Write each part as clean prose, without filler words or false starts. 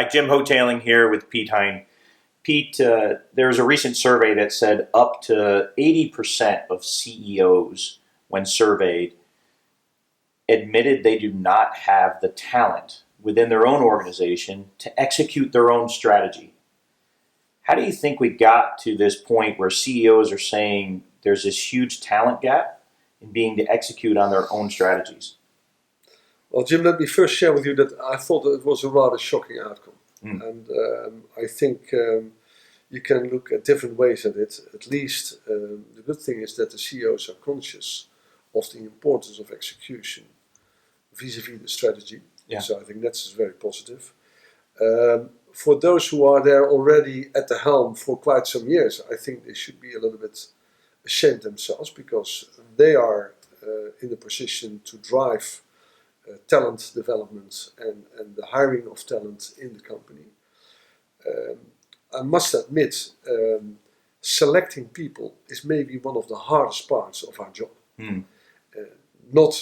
Hi, Jim Hotaling here with Piet Hein. Pete, there was a recent survey that said up to 80% of CEOs, when surveyed, admitted they do not have the talent within their own organization to execute their own strategy. How do you think we got to this point where CEOs are saying there's this huge talent gap in being to execute on their own strategies? Well, Jim, let me first share with you that I thought that it was a rather shocking outcome. And I think you can look at different ways at it. At least the good thing is that the CEOs are conscious of the importance of execution vis-a-vis the strategy. Yeah. So I think that's very positive. For those who are there already at the helm for quite some years, I think they should be a little bit ashamed themselves, because they are in the position to drive talent development and the hiring of talent in the company. I must admit, selecting people is maybe one of the hardest parts of our job. Not,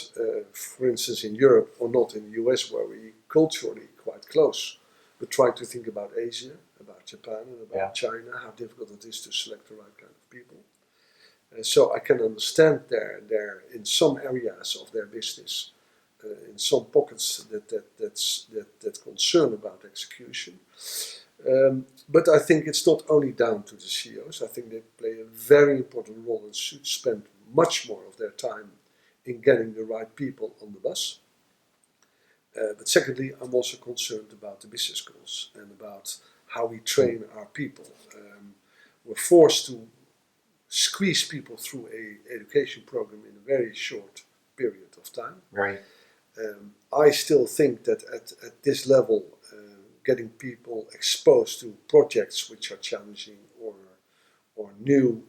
for instance, in Europe or not in the US, where we culturally quite close, but try to think about Asia, about Japan and about China, how difficult it is to select the right kind of people. So I can understand there in some areas of their business, in some pockets that concern about execution. But I think it's not only down to the CEOs. I think they play a very important role and should spend much more of their time in getting the right people on the bus. But secondly, I'm also concerned about the business schools and about how we train our people. We're forced to squeeze people through an education program in a very short period of time. Right. I still think that at this level, getting people exposed to projects which are challenging or new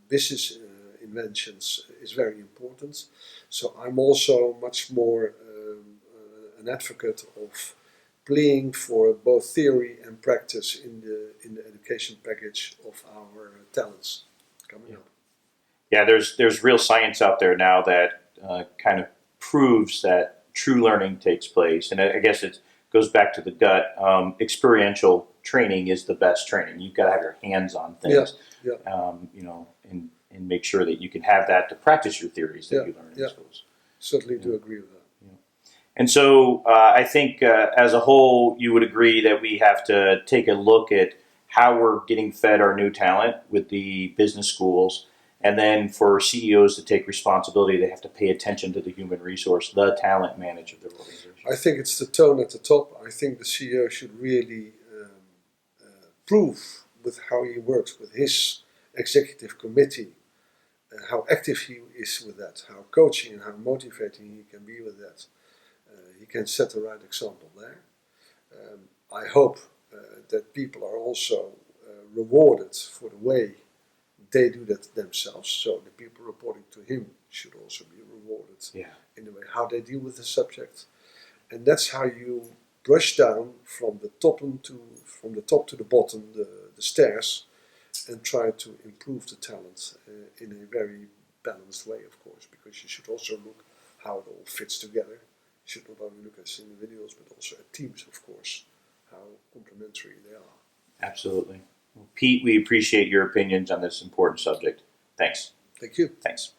business inventions is very important. So I'm also much more an advocate of playing for both theory and practice in the education package of our talents coming up. Yeah, there's real science out there now that kind of proves that true learning takes place, and I guess it goes back to the gut. Experiential training is the best training. You've got to have your hands on things, and make sure that you can have that to practice your theories that you learn in schools. Certainly do agree with that. And so I think as a whole, you would agree that we have to take a look at how we're getting fed our new talent with the business schools. And then for CEOs to take responsibility, they have to pay attention to the human resource, the talent manager of their organization. I think it's the tone at the top. I think the CEO should really prove with how he works with his executive committee, how active he is with that, how coaching and how motivating he can be with that. He can set the right example there. I hope that people are also rewarded for the way they do that themselves. So the people reporting to him should also be rewarded in the way how they deal with the subject. And that's how you brush down from the top to the bottom, the stairs, and try to improve the talent in a very balanced way, of course, because you should also look how it all fits together. You should not only look at individuals, but also at teams, of course, how complementary they are. Absolutely. Well, Pete, we appreciate your opinions on this important subject. Thanks. Thank you. Thanks.